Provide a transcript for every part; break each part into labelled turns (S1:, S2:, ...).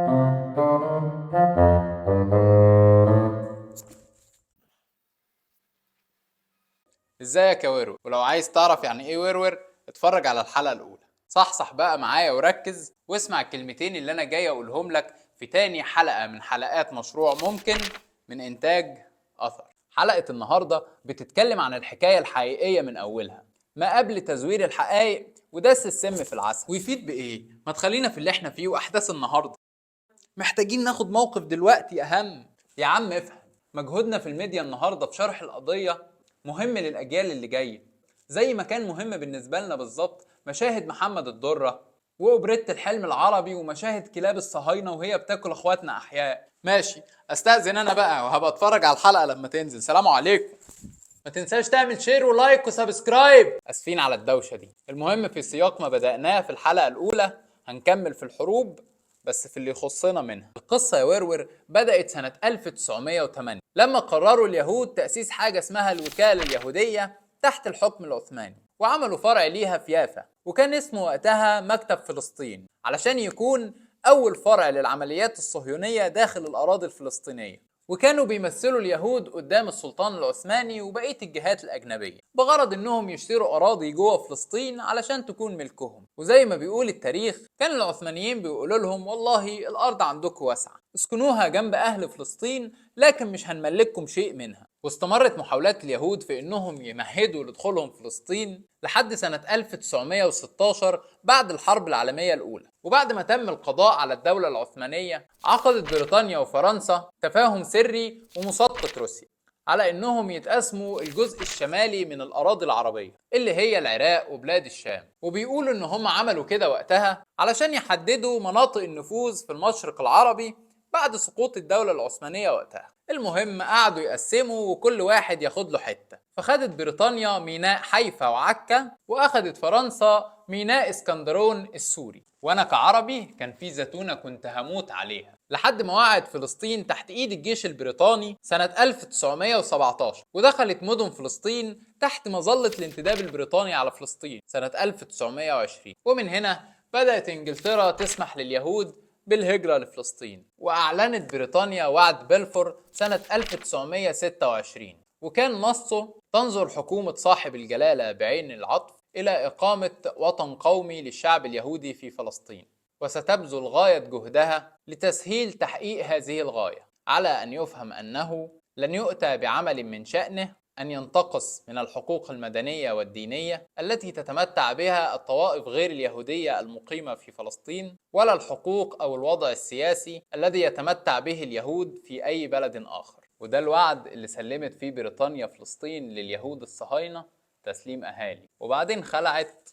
S1: ازيك يا ورور؟ ولو عايز تعرف يعني ايه ورور اتفرج على الحلقة الأولى. صحصح بقى معايا وركز واسمع الكلمتين اللي أنا جاي أقولهم لك في تاني حلقة من حلقات مشروع ممكن من إنتاج أثر. حلقة النهاردة بتتكلم عن الحكاية الحقيقية من أولها، ما قبل تزوير الحقائق ودس السم في العسل. ويفيد بإيه؟ ما تخلينا في اللي احنا فيه وأحداث النهاردة. محتاجين ناخد موقف دلوقتي أهم. يا عم افهم، مجهودنا في الميديا النهاردة في شرح القضية مهم للأجيال اللي جاية، زي ما كان مهم بالنسبة لنا بالظبط مشاهد محمد الدرة وأوبريت الحلم العربي ومشاهد كلاب الصهاينة وهي بتاكل اخواتنا أحياء. ماشي، استأذن أنا بقى وهبقى اتفرج على الحلقة لما تنزل. سلام عليكم. ما تنساش تعمل شير ولايك وسبسكرايب. اسفين على الدوشة دي. المهم في سياق ما بدأناه في الحلقة الأولى هنكمل في الحروب، بس في اللي يخصنا منها. القصة يا ورور بدأت سنة 1908 لما قرروا اليهود تأسيس حاجة اسمها الوكالة اليهودية تحت الحكم العثماني، وعملوا فرع ليها في يافا، وكان اسمه وقتها مكتب فلسطين علشان يكون أول فرع للعمليات الصهيونية داخل الأراضي الفلسطينية. وكانوا بيمثلوا اليهود قدام السلطان العثماني وبقية الجهات الأجنبية بغرض إنهم يشتروا أراضي جوه فلسطين علشان تكون ملكهم. وزي ما بيقول التاريخ كان العثمانيين بيقولوا لهم والله الأرض عندكم واسعة، اسكنوها جنب أهل فلسطين لكن مش هنملككم شيء منها. واستمرت محاولات اليهود في إنهم يمهدوا لدخولهم فلسطين لحد سنة 1916 بعد الحرب العالمية الأولى. وبعد ما تم القضاء على الدولة العثمانية عقدت بريطانيا وفرنسا تفاهم سري ومساقط روسيا على انهم يتقسموا الجزء الشمالي من الاراضي العربيه اللي هي العراق وبلاد الشام. وبيقولوا ان هم عملوا كده وقتها علشان يحددوا مناطق النفوذ في المشرق العربي بعد سقوط الدوله العثمانيه وقتها. المهم قعدوا يقسموا وكل واحد ياخد له حته، فخدت بريطانيا ميناء حيفا وعكا، واخدت فرنسا ميناء اسكندرون السوري. وانا كعربي كان في زتونه كنت هموت عليها لحد ما وقعت فلسطين تحت ايد الجيش البريطاني سنه 1917، ودخلت مدن فلسطين تحت مظله الانتداب البريطاني على فلسطين سنه 1920. ومن هنا بدات انجلترا تسمح لليهود بالهجرة لفلسطين، وأعلنت بريطانيا وعد بلفور سنة 1926، وكان نصه تنظر حكومة صاحب الجلالة بعين العطف إلى إقامة وطن قومي للشعب اليهودي في فلسطين، وستبذل غاية جهدها لتسهيل تحقيق هذه الغاية، على أن يفهم أنه لن يؤتى بعمل من شأنه أن ينتقص من الحقوق المدنية والدينية التي تتمتع بها الطوائف غير اليهودية المقيمة في فلسطين، ولا الحقوق أو الوضع السياسي الذي يتمتع به اليهود في أي بلد آخر. وده الوعد اللي سلمت فيه بريطانيا فلسطين لليهود الصهاينة تسليم أهالي، وبعدين خلعت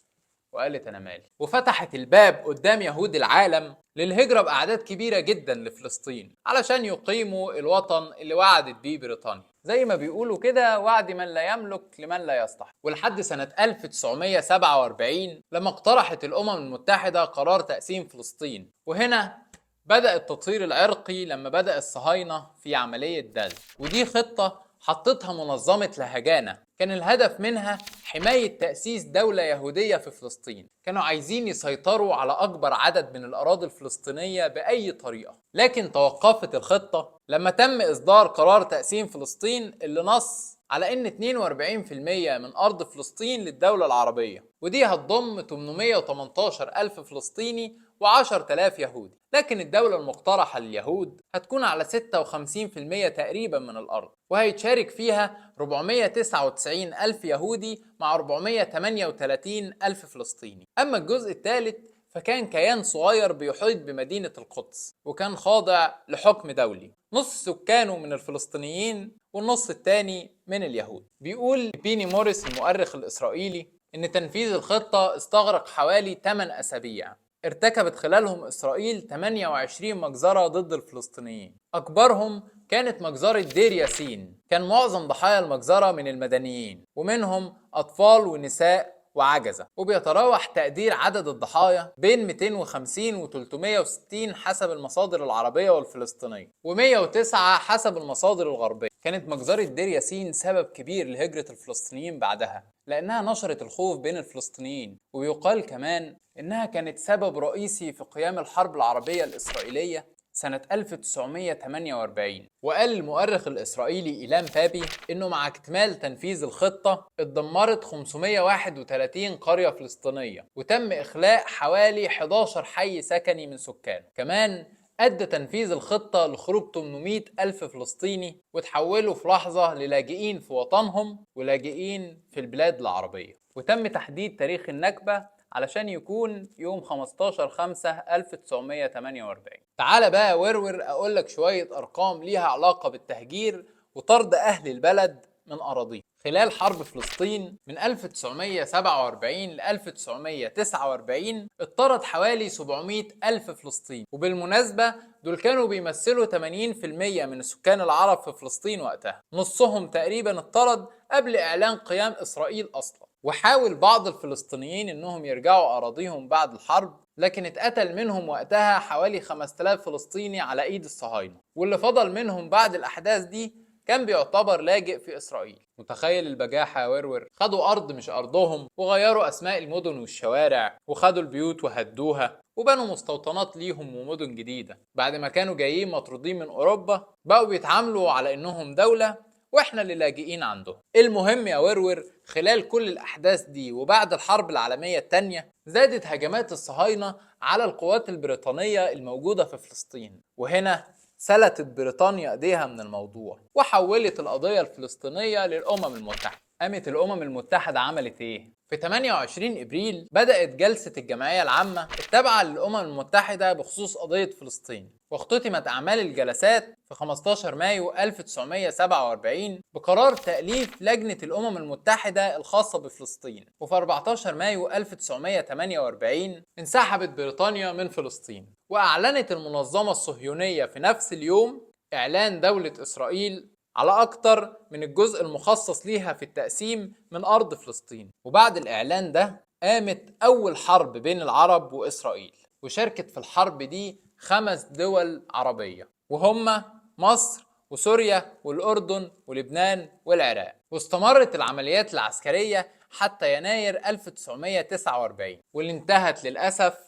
S1: وقالت أنا مالي، وفتحت الباب قدام يهود العالم للهجرة بأعداد كبيرة جدا لفلسطين علشان يقيموا الوطن اللي وعدت بيه بريطانيا. زي ما بيقولوا كده وعد من لا يملك لمن لا يصلح. ولحد سنة 1947 لما اقترحت الأمم المتحدة قرار تقسيم فلسطين، وهنا بدأ التطهير العرقي لما بدأ الصهاينة في عملية دل. ودي خطة حطتها منظمة لهجانة كان الهدف منها حماية تأسيس دولة يهودية في فلسطين. كانوا عايزين يسيطروا على أكبر عدد من الأراضي الفلسطينية بأي طريقة، لكن توقفت الخطة لما تم إصدار قرار تقسيم فلسطين اللي نص على إن 42% من أرض فلسطين للدولة العربية، ودي هتضم 818 ألف فلسطيني و10,000 يهودي. لكن الدولة المقترحة لليهود هتكون على 56% تقريبا من الأرض، وهيتشارك فيها 499 ألف يهودي مع 438 ألف فلسطيني. أما الجزء الثالث فكان كيان صغير بيحيط بمدينة القدس، وكان خاضع لحكم دولي، نص سكانه من الفلسطينيين والنص الثاني من اليهود. بيقول بيني موريس المؤرخ الإسرائيلي إن تنفيذ الخطة استغرق حوالي 8 أسابيع، ارتكبت خلالهم إسرائيل 28 مجزرة ضد الفلسطينيين. أكبرهم كانت مجزرة دير ياسين، كان معظم ضحايا المجزرة من المدنيين ومنهم أطفال ونساء وعجزة، وبيتراوح تقدير عدد الضحايا بين 250 و 360 حسب المصادر العربية والفلسطينية، و109 حسب المصادر الغربية. كانت مجزرة دير ياسين سبب كبير لهجرة الفلسطينيين بعدها لأنها نشرت الخوف بين الفلسطينيين، ويقال كمان إنها كانت سبب رئيسي في قيام الحرب العربية الإسرائيلية سنة 1948. وقال المؤرخ الإسرائيلي إيلام بابي إنه مع اكتمال تنفيذ الخطة اتدمرت 531 قرية فلسطينية، وتم إخلاء حوالي 11 حي سكني من سكانه. كمان أدى تنفيذ الخطة لخروج 800 ألف فلسطيني، وتحولوا في لحظة للاجئين في وطنهم ولاجئين في البلاد العربية. وتم تحديد تاريخ النكبة علشان يكون يوم 15/5/1948. تعال بقى ورور أقولك شوية أرقام ليها علاقة بالتهجير وطرد أهل البلد من أراضيهم. خلال حرب فلسطين من 1947 ل 1949 اضطرد حوالي 700 ألف فلسطيني، وبالمناسبة دول كانوا بيمثلوا 80% من السكان العرب في فلسطين وقتها. نصهم تقريبا اضطرد قبل إعلان قيام إسرائيل أصلا. وحاول بعض الفلسطينيين إنهم يرجعوا أراضيهم بعد الحرب، لكن اتقتل منهم وقتها حوالي 5000 فلسطيني على ايد الصهاينة، واللي فضل منهم بعد الاحداث دي كان بيعتبر لاجئ في اسرائيل. متخيل البجاحة يا ورور؟ خدوا ارض مش ارضهم، وغيروا اسماء المدن والشوارع، وخدوا البيوت وهدوها، وبنوا مستوطنات ليهم ومدن جديدة. بعد ما كانوا جايين مطرودين من اوروبا بقوا بيتعاملوا على انهم دولة واحنا اللي لاجئين عندهم. المهم يا ورور، خلال كل الاحداث دي وبعد الحرب العالمية الثانية زادت هجمات الصهاينة على القوات البريطانية الموجودة في فلسطين، وهنا سلتت بريطانيا ايديها من الموضوع وحولت القضية الفلسطينية للأمم المتحدة. قامت الأمم المتحدة عملت ايه؟ في 28 ابريل بدأت جلسة الجمعية العامة التابعة للأمم المتحدة بخصوص قضية فلسطين، واختتمت أعمال الجلسات في 15 مايو 1947 بقرار تأليف لجنة الأمم المتحدة الخاصة بفلسطين. وفي 14 مايو 1948 انسحبت بريطانيا من فلسطين، وأعلنت المنظمة الصهيونية في نفس اليوم إعلان دولة إسرائيل على أكتر من الجزء المخصص ليها في التقسيم من أرض فلسطين. وبعد الإعلان ده قامت أول حرب بين العرب وإسرائيل، وشاركت في الحرب دي 5 دول عربية، وهم مصر وسوريا والأردن ولبنان والعراق. واستمرت العمليات العسكرية حتى يناير 1949، واللي انتهت للأسف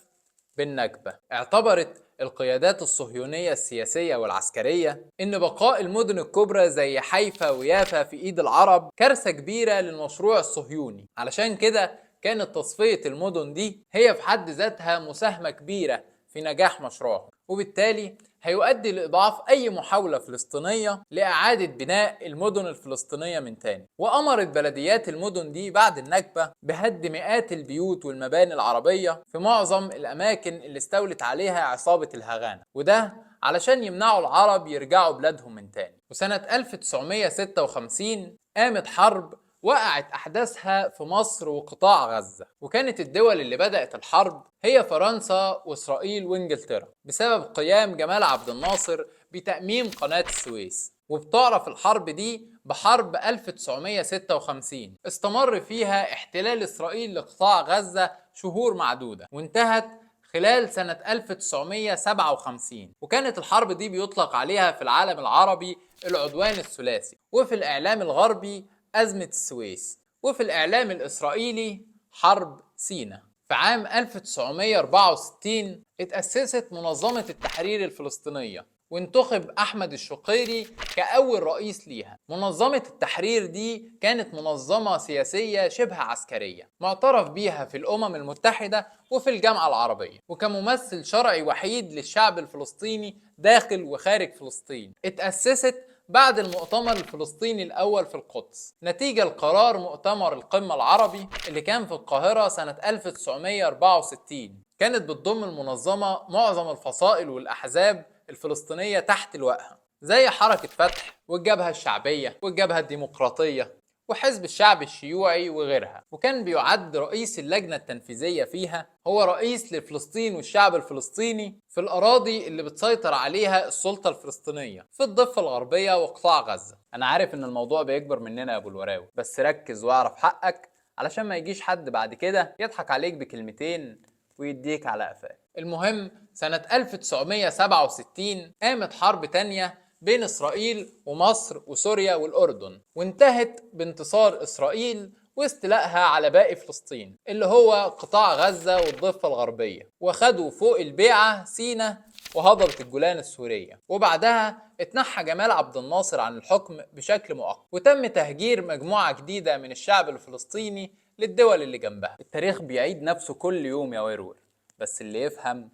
S1: بالنكبة. اعتبرت القيادات الصهيونية السياسية والعسكرية إن بقاء المدن الكبرى زي حيفا ويافا في إيد العرب كارثة كبيرة للمشروع الصهيوني. علشان كده كانت تصفية المدن دي هي في حد ذاتها مساهمة كبيرة في نجاح مشروعهم، وبالتالي هيؤدي لإضعاف أي محاولة فلسطينية لإعادة بناء المدن الفلسطينية من تاني. وأمرت بلديات المدن دي بعد النكبة بهد مئات البيوت والمباني العربية في معظم الأماكن اللي استولت عليها عصابة الهغانة، وده علشان يمنعوا العرب يرجعوا بلادهم من تاني. وسنة 1956 قامت حرب وقعت أحداثها في مصر وقطاع غزة، وكانت الدول اللي بدأت الحرب هي فرنسا وإسرائيل وإنجلترا بسبب قيام جمال عبد الناصر بتأميم قناة السويس. وبتعرف الحرب دي بحرب 1956 استمر فيها احتلال إسرائيل لقطاع غزة شهور معدودة، وانتهت خلال سنة 1957. وكانت الحرب دي بيطلق عليها في العالم العربي العدوان الثلاثي، وفي الإعلام الغربي أزمة السويس، وفي الإعلام الإسرائيلي حرب سيناء. في عام 1964 اتأسست منظمة التحرير الفلسطينية، وانتخب أحمد الشقيري كأول رئيس ليها. منظمة التحرير دي كانت منظمة سياسية شبه عسكرية معترف بيها في الأمم المتحدة وفي الجامعة العربية، وكممثل شرعي وحيد للشعب الفلسطيني داخل وخارج فلسطين. اتأسست بعد المؤتمر الفلسطيني الأول في القدس نتيجة لقرار مؤتمر القمة العربي اللي كان في القاهرة سنة 1964. كانت بتضم المنظمة معظم الفصائل والأحزاب الفلسطينية تحت لوائها، زي حركة فتح والجبهة الشعبية والجبهة الديمقراطية وحزب الشعب الشيوعي وغيرها. وكان بيعد رئيس اللجنة التنفيذية فيها هو رئيس لفلسطين والشعب الفلسطيني في الأراضي اللي بتسيطر عليها السلطة الفلسطينية في الضفة الغربية وقطاع غزة. أنا عارف إن الموضوع بيكبر مننا يا أبو الوراوي، بس ركز واعرف حقك علشان ما يجيش حد بعد كده يضحك عليك بكلمتين ويديك على قفاك. المهم سنة 1967 قامت حرب تانية بين إسرائيل ومصر وسوريا والأردن، وانتهت بانتصار إسرائيل واستيلائها على باقي فلسطين اللي هو قطاع غزة والضفة الغربية، وخدوا فوق البيعة سيناء وهضبة الجولان السورية. وبعدها اتنحى جمال عبد الناصر عن الحكم بشكل مؤقت، وتم تهجير مجموعة جديدة من الشعب الفلسطيني للدول اللي جنبها. التاريخ بيعيد نفسه كل يوم يا ورور، بس اللي يفهم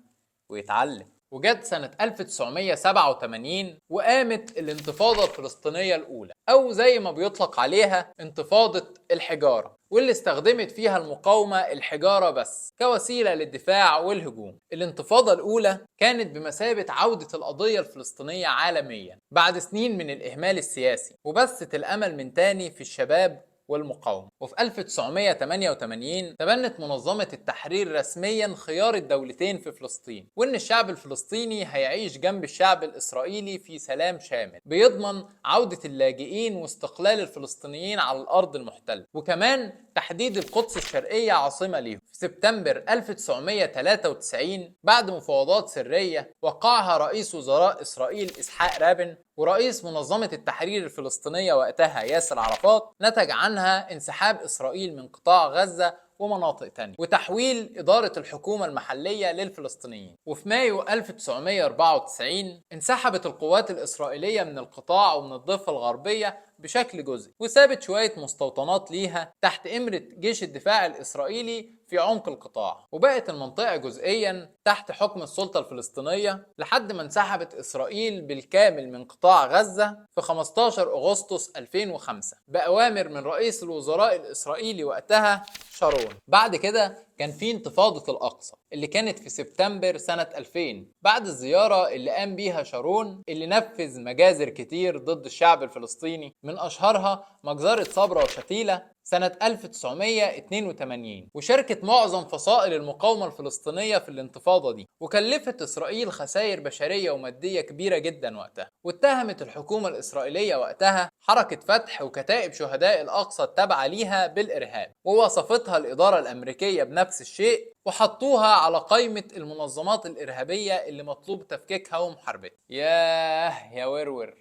S1: ويتعلم. وجت سنة 1987 وقامت الانتفاضة الفلسطينية الأولى، أو زي ما بيطلق عليها انتفاضة الحجارة، واللي استخدمت فيها المقاومة الحجارة بس كوسيلة للدفاع والهجوم. الانتفاضة الأولى كانت بمثابة عودة القضية الفلسطينية عالميا بعد سنين من الإهمال السياسي، وبثت الأمل من تاني في الشباب والمقاومة. وفي 1988 تبنت منظمة التحرير رسميا خيار الدولتين في فلسطين، وإن الشعب الفلسطيني هيعيش جنب الشعب الإسرائيلي في سلام شامل بيضمن عودة اللاجئين واستقلال الفلسطينيين على الأرض المحتلة، وكمان تحديد القدس الشرقية عاصمة ليهم. في سبتمبر 1993 بعد مفاوضات سرية وقعها رئيس وزراء إسرائيل إسحاق رابين ورئيس منظمة التحرير الفلسطينية وقتها ياسر عرفات، نتج عنها انسحاب إسرائيل من قطاع غزة ومناطق تانية، وتحويل إدارة الحكومة المحلية للفلسطينيين. وفي مايو 1994 انسحبت القوات الإسرائيلية من القطاع ومن الضفة الغربية بشكل جزئي، وسابت شوية مستوطنات ليها تحت إمرة جيش الدفاع الإسرائيلي في عمق القطاع، وبقت المنطقة جزئيا تحت حكم السلطة الفلسطينية لحد ما انسحبت إسرائيل بالكامل من قطاع غزة في 15 أغسطس 2005 بأوامر من رئيس الوزراء الإسرائيلي وقتها شارون. بعد كده كان في انتفاضة الأقصى اللي كانت في سبتمبر سنة 2000 بعد الزيارة اللي قام بيها شارون، اللي نفذ مجازر كتير ضد الشعب الفلسطيني، من أشهرها مجزرة صبرا وشتيلة سنة 1982. وشاركت معظم فصائل المقاومة الفلسطينية في الانتفاضة دي، وكلفت إسرائيل خسائر بشرية ومادية كبيرة جدا وقتها. واتهمت الحكومة الإسرائيلية وقتها حركة فتح وكتائب شهداء الأقصى التابعة ليها بالإرهاب، ووصفتها الإدارة الأمريكية بنفس الشيء، وحطوها على قائمة المنظمات الإرهابية اللي مطلوب تفكيكها ومحاربتها. يا ورور،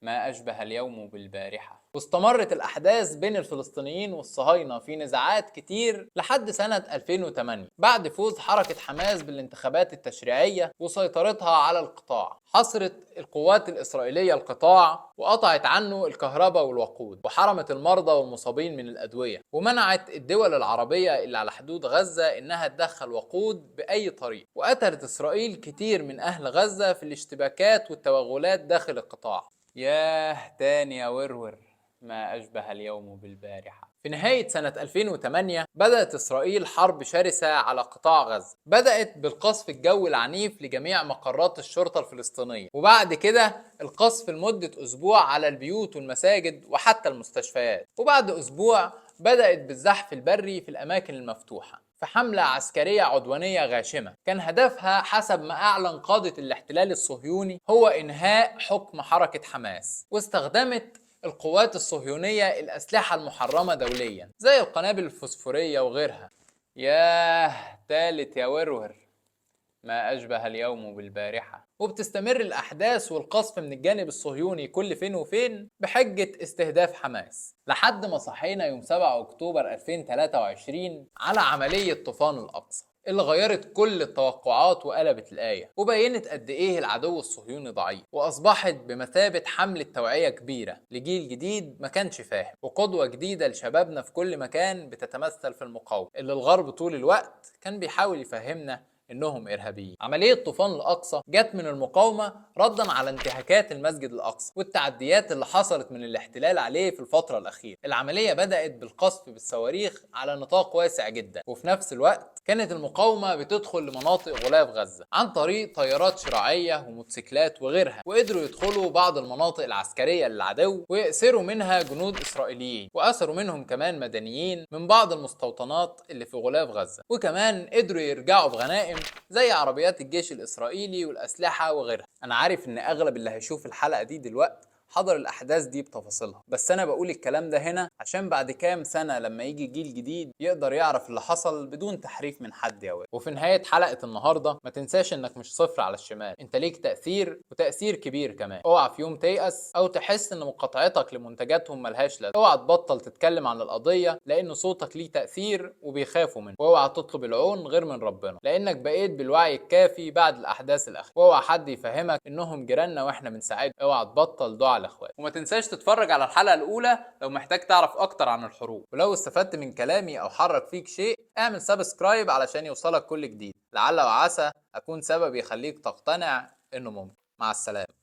S1: ما أشبه اليوم بالبارحة. واستمرت الأحداث بين الفلسطينيين والصهاينة في نزاعات كتير لحد سنة 2008 بعد فوز حركة حماس بالانتخابات التشريعية وسيطرتها على القطاع. حصرت القوات الإسرائيلية القطاع وقطعت عنه الكهرباء والوقود، وحرمت المرضى والمصابين من الأدوية، ومنعت الدول العربية اللي على حدود غزة إنها تدخل وقود بأي طريقة. وقتلت إسرائيل كتير من أهل غزة في الاشتباكات والتوغلات داخل القطاع. تاني يا ورور، ما أشبه اليوم بالبارحة. في نهاية سنة 2008 بدأت إسرائيل حرب شرسة على قطاع غزة، بدأت بالقصف الجوي العنيف لجميع مقرات الشرطة الفلسطينية، وبعد كده القصف لمدة أسبوع على البيوت والمساجد وحتى المستشفيات، وبعد أسبوع بدأت بالزحف البري في الأماكن المفتوحة في حملة عسكرية عدوانية غاشمة كان هدفها حسب ما أعلن قادة الاحتلال الصهيوني هو إنهاء حكم حركة حماس. واستخدمت القوات الصهيونية الأسلحة المحرمة دوليا زي القنابل الفوسفورية وغيرها. تالت يا ورور، ما أشبه اليوم بالبارحة. وبتستمر الأحداث والقصف من الجانب الصهيوني كل فين وفين بحجة استهداف حماس، لحد ما صحينا يوم 7 أكتوبر 2023 على عملية طوفان الأقصى اللي غيرت كل التوقعات وقلبت الآية، وبينت قد إيه العدو الصهيوني ضعيف، وأصبحت بمثابة حملة توعية كبيرة لجيل جديد ما كانش فاهم، وقدوة جديدة لشبابنا في كل مكان بتتمثل في المقاومة اللي الغرب طول الوقت كان بيحاول يفهمنا انهم ارهابيين. عمليه طوفان الاقصى جت من المقاومه ردا على انتهاكات المسجد الاقصى والتعديات اللي حصلت من الاحتلال عليه في الفتره الاخيره. العمليه بدات بالقصف بالصواريخ على نطاق واسع جدا، وفي نفس الوقت كانت المقاومه بتدخل لمناطق غلاف غزه عن طريق طيارات شراعيه وموتوسيكلات وغيرها، وقدروا يدخلوا بعض المناطق العسكريه للعدو ويأسروا منها جنود اسرائيليين، وأسروا منهم كمان مدنيين من بعض المستوطنات اللي في غلاف غزه، وكمان قدروا يرجعوا بغنائم زي عربيات الجيش الإسرائيلي والأسلحة وغيرها. أنا عارف إن أغلب اللي هيشوف الحلقة دي دلوقتي حضر الأحداث دي بتفاصيلها، بس أنا بقول الكلام ده هنا عشان بعد كام سنة لما يجي جيل جديد يقدر يعرف اللي حصل بدون تحريف من حد يا واد. وفي نهاية حلقة النهاردة ما تنساش إنك مش صفر على الشمال، أنت ليك تأثير وتأثير كبير كمان. اوعى في يوم تيأس أو تحس إن مقاطعتك لمنتجاتهم ملهاش لازمة. اوعى تبطل تتكلم عن القضية لأن صوتك ليه تأثير وبيخافوا منه. واوعى تطلب العون غير من ربنا لأنك بقيت بالوعي الكافي بعد الأحداث الأخيرة. واوعى حد يفهمك إنهم جيراننا وإحنا بنساعدهم. اوعى تبطل دعاء الإخوات. وما تنساش تتفرج على الحلقة الأولى لو محتاج تعرف أكتر عن الحروب. ولو استفدت من كلامي أو حرك فيك شيء اعمل سبسكرايب علشان يوصلك كل جديد. لعل وعسى أكون سبب يخليك تقتنع إنه ممكن. مع السلامة.